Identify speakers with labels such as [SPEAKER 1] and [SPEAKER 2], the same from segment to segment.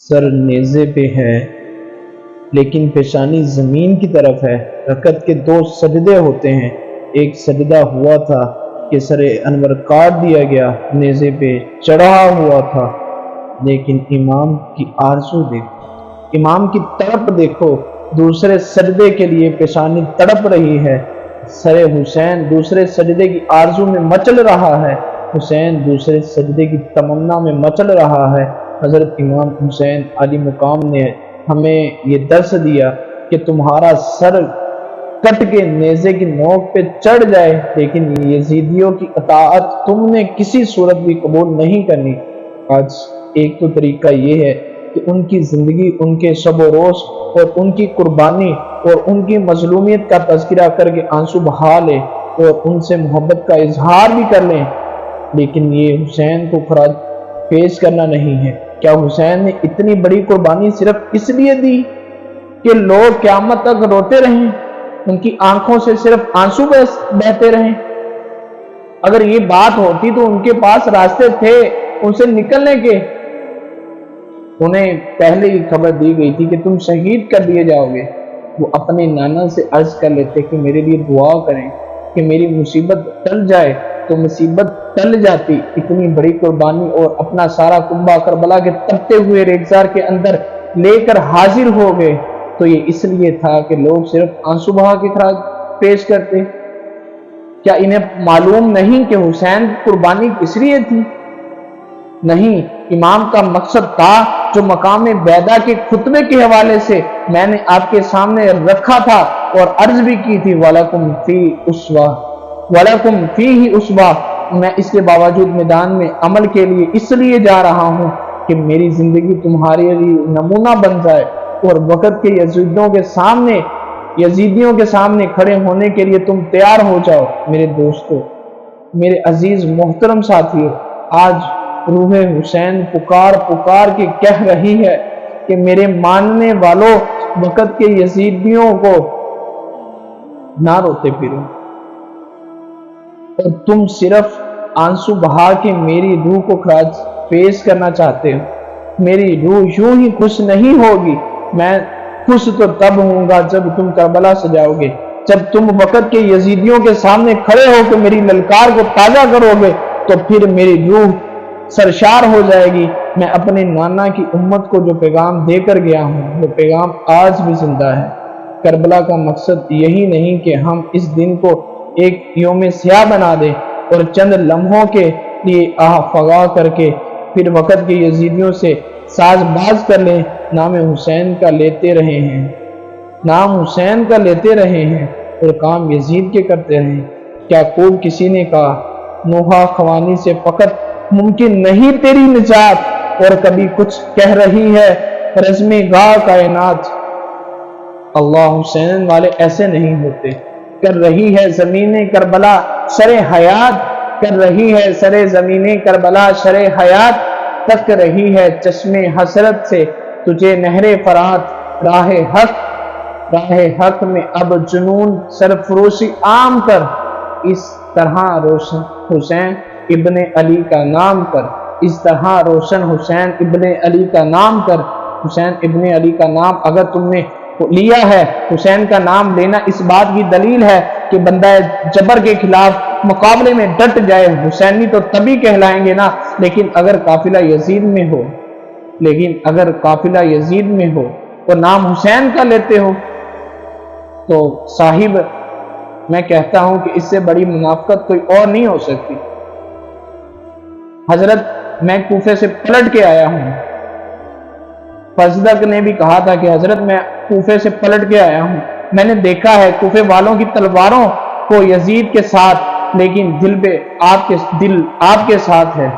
[SPEAKER 1] سر نیزے پہ ہے لیکن پیشانی زمین کی طرف ہے۔ رکعت کے 2 سجدے ہوتے ہیں۔ ایک سجدہ ہوا تھا کہ سر انور کاٹ دیا گیا، نیزے پہ چڑھا ہوا تھا، لیکن امام کی آرزو دیکھو، امام کی تڑپ دیکھو، دوسرے سجدے کے لیے پیشانی تڑپ رہی ہے۔ سر حسین دوسرے سجدے کی آرزو میں مچل رہا ہے، حسین دوسرے سجدے کی تمنا میں مچل رہا ہے۔ حضرت امام حسین علی مقام نے ہمیں یہ درس دیا کہ تمہارا سر کٹ کے نیزے کی نوک پہ چڑھ جائے، لیکن یزیدیوں کی اطاعت تم نے کسی صورت بھی قبول نہیں کرنی۔ آج ایک تو طریقہ یہ ہے کہ ان کی زندگی، ان کے شب و روز اور ان کی قربانی اور ان کی مظلومیت کا تذکرہ کر کے آنسو بہا لے اور ان سے محبت کا اظہار بھی کر لیں، لیکن یہ حسین کو خراج پیش کرنا نہیں ہے۔ کیا حسین نے اتنی بڑی قربانی صرف اس لیے دی کہ لوگ قیامت تک روتے رہیں، ان کی آنکھوں سے صرف آنسو بہتے رہیں؟ اگر یہ بات ہوتی تو ان کے پاس راستے تھے ان سے نکلنے کے۔ انہیں پہلے ہی خبر دی گئی تھی کہ تم شہید کر دیے جاؤ گے۔ وہ اپنے نانا سے عرض کر لیتے کہ میرے لیے دعا کریں کہ میری مصیبت ٹل جائے، تو مصیبت ٹل جاتی۔ اتنی بڑی قربانی اور اپنا سارا کنبہ کربلا کے تپتے ہوئے ریگزار کے اندر لے کر حاضر ہو گئے، تو یہ اس لیے تھا کہ لوگ صرف آنسو بہا کے خراج پیش کرتے۔ کیا انہیں معلوم نہیں کہ حسین کی قربانی کس لیے تھی؟ نہیں، امام کا مقصد تھا جو مقام بیدا کے خطبے کے حوالے سے میں نے آپ کے سامنے رکھا تھا اور عرض بھی کی تھی، وَلَكُمْ فِيهِ أُسْوَةٌ۔ میں اس کے باوجود میدان میں عمل کے لیے اس لیے جا رہا ہوں کہ میری زندگی تمہارے لیے نمونہ بن جائے، اور وقت کے یزیدیوں کے سامنے کھڑے ہونے کے لیے تم تیار ہو جاؤ۔ میرے دوستو، میرے عزیز محترم ساتھیو، آج روح حسین پکار کے کہہ رہی ہے کہ میرے ماننے والوں، وقت کے یزیدیوں کو نہ روتے پھرو، اور تم صرف آنسو بہا کے میری روح کو خراج پیش کرنا چاہتے ہو۔ میری روح یوں ہی خوش نہیں ہوگی، میں خوش تو تب ہوں گا جب تم کربلا سے جاؤ گے، جب تم وقت کے یزیدیوں کے سامنے کھڑے ہو کے میری للکار کو تازہ کرو گے، تو پھر میری روح سرشار ہو جائے گی۔ میں اپنے نانا کی امت کو جو پیغام دے کر گیا ہوں، وہ پیغام آج بھی زندہ ہے۔ کربلا کا مقصد یہی نہیں کہ ہم اس دن کو ایک یوم سیاہ بنا دیں اور چند لمحوں کے لیے آہ فغاں کر کے پھر وقت کے یزیدیوں سے ساز باز کر لیں۔ نام حسین کا لیتے رہے ہیں، نام حسین کا لیتے رہے ہیں اور کام یزید کے کرتے رہے۔ کیا خوب کسی نے کہا، نوحہ خوانی سے فقط ممکن نہیں تیری نجات، اور کبھی کچھ کہہ رہی ہے رزم گاہ کائنات۔ اللہ حسین والے ایسے نہیں ہوتے۔ کر رہی ہے زمین کربلا شر حیات، کر رہی ہے سر زمین کربلا شر حیات، تک رہی ہے چشم حسرت سے تجھے نہر فرات۔ راہ حق میں اب جنون سرفروشی عام کر، اس طرح روشن حسین ابن علی کا نام کر، اس طرح روشن حسین ابن علی کا نام کر۔ حسین ابن علی کا نام اگر تم نے لیا ہے، حسین کا نام لینا اس بات کی دلیل ہے کہ بندہ جبر کے خلاف مقابلے میں ڈٹ جائے۔ حسینی تو تبھی کہلائیں گے نا، لیکن اگر قافلہ یزید میں ہو اور نام حسین کا لیتے ہو، تو صاحب میں کہتا ہوں کہ اس سے بڑی منافقت کوئی اور نہیں ہو سکتی۔ حضرت میں کوفے سے پلٹ کے آیا ہوں، فزدق نے بھی کہا تھا کہ حضرت میں کوفے سے پلٹ کے آیا ہوں، میں نے دیکھا ہے کوفے والوں کی تلواروں کو یزید کے ساتھ، لیکن دل آپ کے ساتھ ہے۔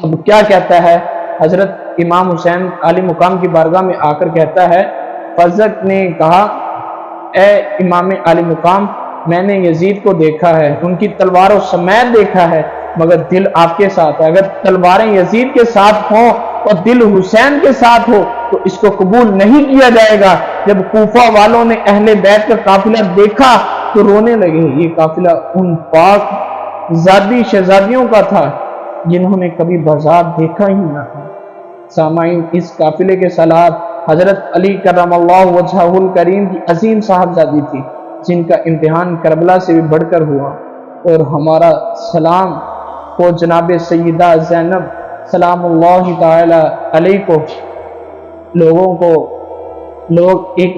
[SPEAKER 1] اب کیا کہتا ہے حضرت امام حسین علی مقام کی بارگاہ میں آ کر کہتا ہے، فزدق نے کہا، اے امام علی مقام، میں نے یزید کو دیکھا ہے، ان کی تلواروں سمیت دیکھا ہے، مگر دل آپ کے ساتھ ہے۔ اگر تلواریں یزید کے ساتھ ہوں اور دل حسین کے ساتھ ہو تو اس کو قبول نہیں کیا جائے گا۔ جب کوفہ والوں نے اہل بیت کا قافلہ دیکھا تو رونے لگے۔ یہ قافلہ ان پاک زادی شہزادیوں کا تھا جنہوں نے کبھی بازار دیکھا ہی نہ تھا۔ سامعین، اس قافلے کے سالار حضرت علی کرم اللہ وجہہ الکریم کی عظیم صاحبزادی تھی، جن کا امتحان کربلا سے بھی بڑھ کر ہوا۔ اور ہمارا سلام کو جناب سیدہ زینب سلام اللہ تعالی علیہ کو لوگوں کو ایک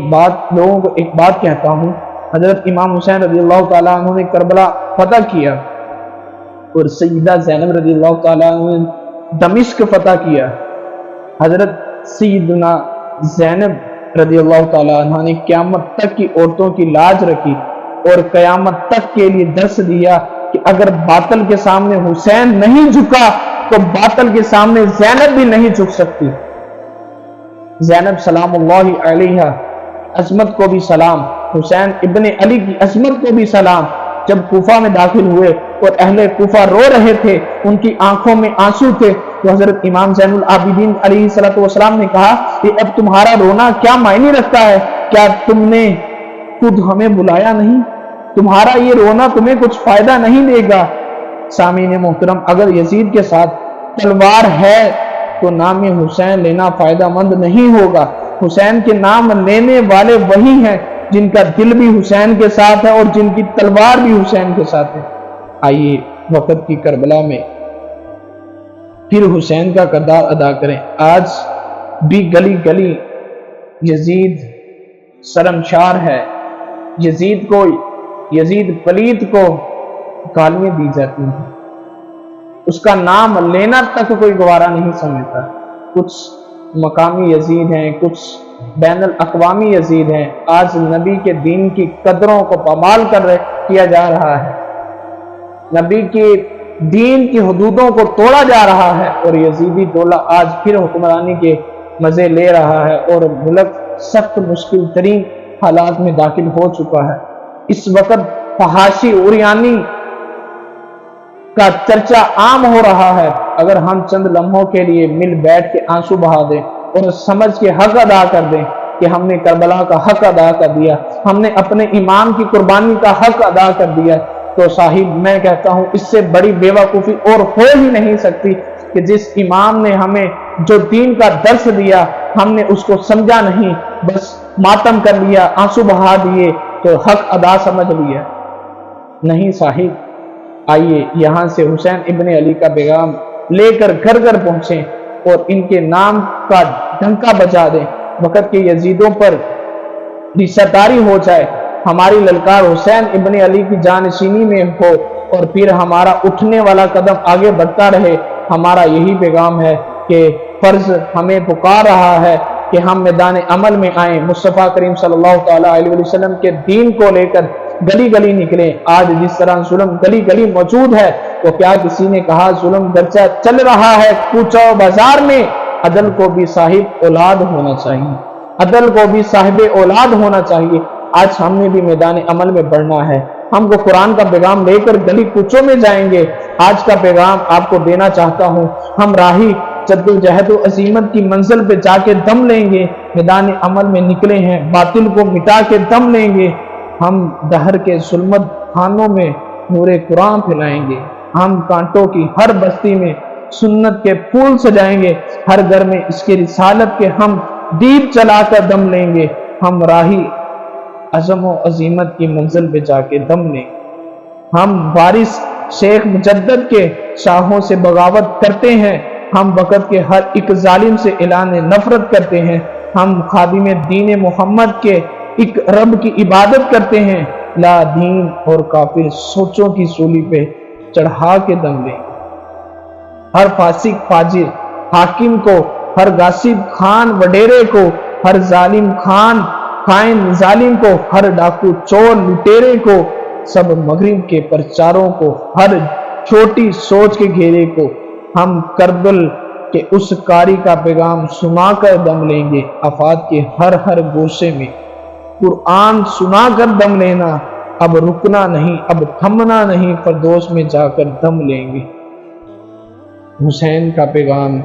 [SPEAKER 1] بات کہتا ہوں، حضرت امام حسین رضی اللہ تعالیٰ عنہ نے کربلا فتح کیا اور سیدہ زینب رضی اللہ تعالیٰ عنہ نے دمشق فتح کیا۔ حضرت سیدنا زینب رضی اللہ تعالیٰ عنہ نے قیامت تک کی عورتوں کی لاج رکھی اور قیامت تک کے لیے درس دیا کہ اگر باطل کے سامنے حسین نہیں جھکا تو باطل کے سامنے زینب بھی نہیں جھک سکتی۔ زینب سلام اللہ علیہ عظمت کو بھی سلام، حسین ابن علی کی عظمت کو بھی سلام۔ جب کوفہ میں داخل ہوئے اور اہل کوفہ رو رہے تھے، ان کی آنکھوں میں آنسو تھے، تو حضرت امام زین العابدین علیہ السلام نے کہا کہ اب تمہارا رونا کیا معنی رکھتا ہے؟ کیا تم نے خود ہمیں بلایا نہیں؟ تمہارا یہ رونا تمہیں کچھ فائدہ نہیں دے گا۔ سامعین محترم، اگر یزید کے ساتھ تلوار ہے تو نام حسین لینا فائدہ مند نہیں ہوگا۔ حسین کے نام لینے والے وہی ہیں جن کا دل بھی حسین کے ساتھ ہے اور جن کی تلوار بھی حسین کے ساتھ ہے۔ آئیے وقت کی کربلا میں پھر حسین کا کردار ادا کریں۔ آج بھی گلی گلی یزید شرمشار ہے، یزید پلیت کو گالیاں دی جاتی ہیں، اس کا نام لینا تک کوئی گوارا نہیں سمجھتا۔ کچھ مقامی یزید ہیں، کچھ بین الاقوامی یزید ہیں، آج نبی کے دین کی قدروں کو پامال کیا جا رہا ہے، نبی کے دین کی حدودوں کو توڑا جا رہا ہے، اور یزیدی ٹولہ آج پھر حکمرانی کے مزے لے رہا ہے اور ملک سخت مشکل ترین حالات میں داخل ہو چکا ہے۔ اس وقت فحاشی عریانی کا چرچا عام ہو رہا ہے۔ اگر ہم چند لمحوں کے لیے مل بیٹھ کے آنسو بہا دیں اور سمجھ کے حق ادا کر دیں کہ ہم نے کربلا کا حق ادا کر دیا، ہم نے اپنے امام کی قربانی کا حق ادا کر دیا، تو صاحب میں کہتا ہوں اس سے بڑی بے وقوفی اور ہو ہی نہیں سکتی کہ جس امام نے ہمیں جو دین کا درس دیا ہم نے اس کو سمجھا نہیں، بس ماتم کر لیا، آنسو بہا دیے تو حق ادا سمجھ لیا۔ نہیں صاحب، آئیے یہاں سے حسین ابن علی کا پیغام لے کر گھر گھر پہنچیں اور ان کے نام کا ڈنکا بجا دیں، وقت کے یزیدوں پر رشتہ ہو جائے، ہماری للکار حسین ابن علی کی جانشینی میں ہو اور پھر ہمارا اٹھنے والا قدم آگے بڑھتا رہے۔ ہمارا یہی پیغام ہے کہ فرض ہمیں پکار رہا ہے کہ ہم میدان عمل میں آئیں، مصطفیٰ کریم صلی اللہ تعالیٰ علیہ وسلم کے دین کو لے کر گلی گلی نکلیں۔ آج جس طرح ظلم گلی گلی موجود ہے، تو کیا کسی نے کہا ظلم گرچہ چل رہا ہے کوچہ و بازار میں، عدل کو بھی صاحب اولاد ہونا چاہیے، عدل کو بھی صاحب اولاد ہونا چاہیے۔ آج ہم نے بھی میدان عمل میں بڑھنا ہے، ہم کو قرآن کا پیغام لے کر گلی کوچوں میں جائیں گے۔ آج کا پیغام آپ کو دینا چاہتا ہوں، ہم راہی جد و جہد و عزیمت کی منزل پہ جا کے دم لیں گے، میدان عمل میں نکلے ہیں، باطل کو مٹا کے دم لیں گے، ہم دہر کے ظلمت خانوں میں نور قرآن پھیلائیں گے، ہم کانٹوں کی ہر بستی میں سنت کے پھول سجائیں گے، ہر گھر میں اس کے رسالت کے ہم دیپ چلا کر دم لیں گے، ہم راہی عزم و عظیمت کی منزل پہ جا کے دم لیں۔ ہم وارث شیخ مجدد کے شاہوں سے بغاوت کرتے ہیں، ہم وقت کے ہر ایک ظالم سے اعلان نفرت کرتے ہیں، ہم خادم دین محمد کے ایک رب کی عبادت کرتے ہیں، لا دین اور کافر سوچوں کی سولی پہ چڑھا کے دم لیں۔ ہر فاسق فاجر حاکم کو، ہر غاصب خان وڈیرے کو، ہر ظالم خائن ظالم کو، ہر ڈاکو چور لٹیرے کو، سب مغرب کے پرچاروں کو، ہر چھوٹی سوچ کے گھیرے کو، ہم کربل کے اس کاری کا پیغام سنا کر دم لیں گے۔ آفات کے ہر ہر گوشے میں قرآن سنا کر دم لینا، اب رکنا نہیں، اب تھمنا نہیں، فردوس میں جا کر دم لیں گے۔ حسین کا پیغام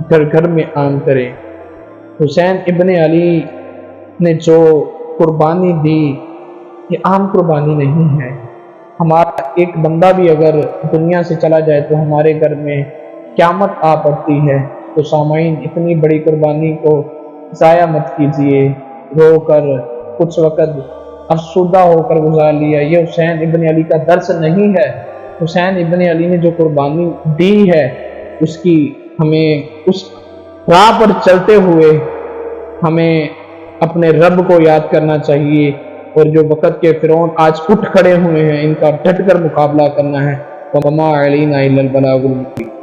[SPEAKER 1] گھر گھر میں عام کریں۔ حسین ابن علی نے جو قربانی دی یہ عام قربانی نہیں ہے۔ ہمارا ایک بندہ بھی اگر دنیا سے چلا جائے تو ہمارے گھر میں قیامت آ پڑتی ہے۔ تو سامعین اتنی بڑی قربانی کو ضائع مت کیجیے، رو کر کچھ وقت افسردہ ہو کر گزار لیا۔ یہ حسین ابن علی کا درس نہیں ہے۔ حسین ابن علی نے جو قربانی دی ہے اس کی ہمیں اس راہ پر چلتے ہوئے ہمیں اپنے رب کو یاد کرنا چاہیے، اور جو وقت کے فرعون آج اٹھ کھڑے ہوئے ہیں ان کا ڈٹ کر مقابلہ کرنا ہے۔ وَمَا عَلَيْنَا إِلَّا الْبَلَاغُ الْمُبِينُ۔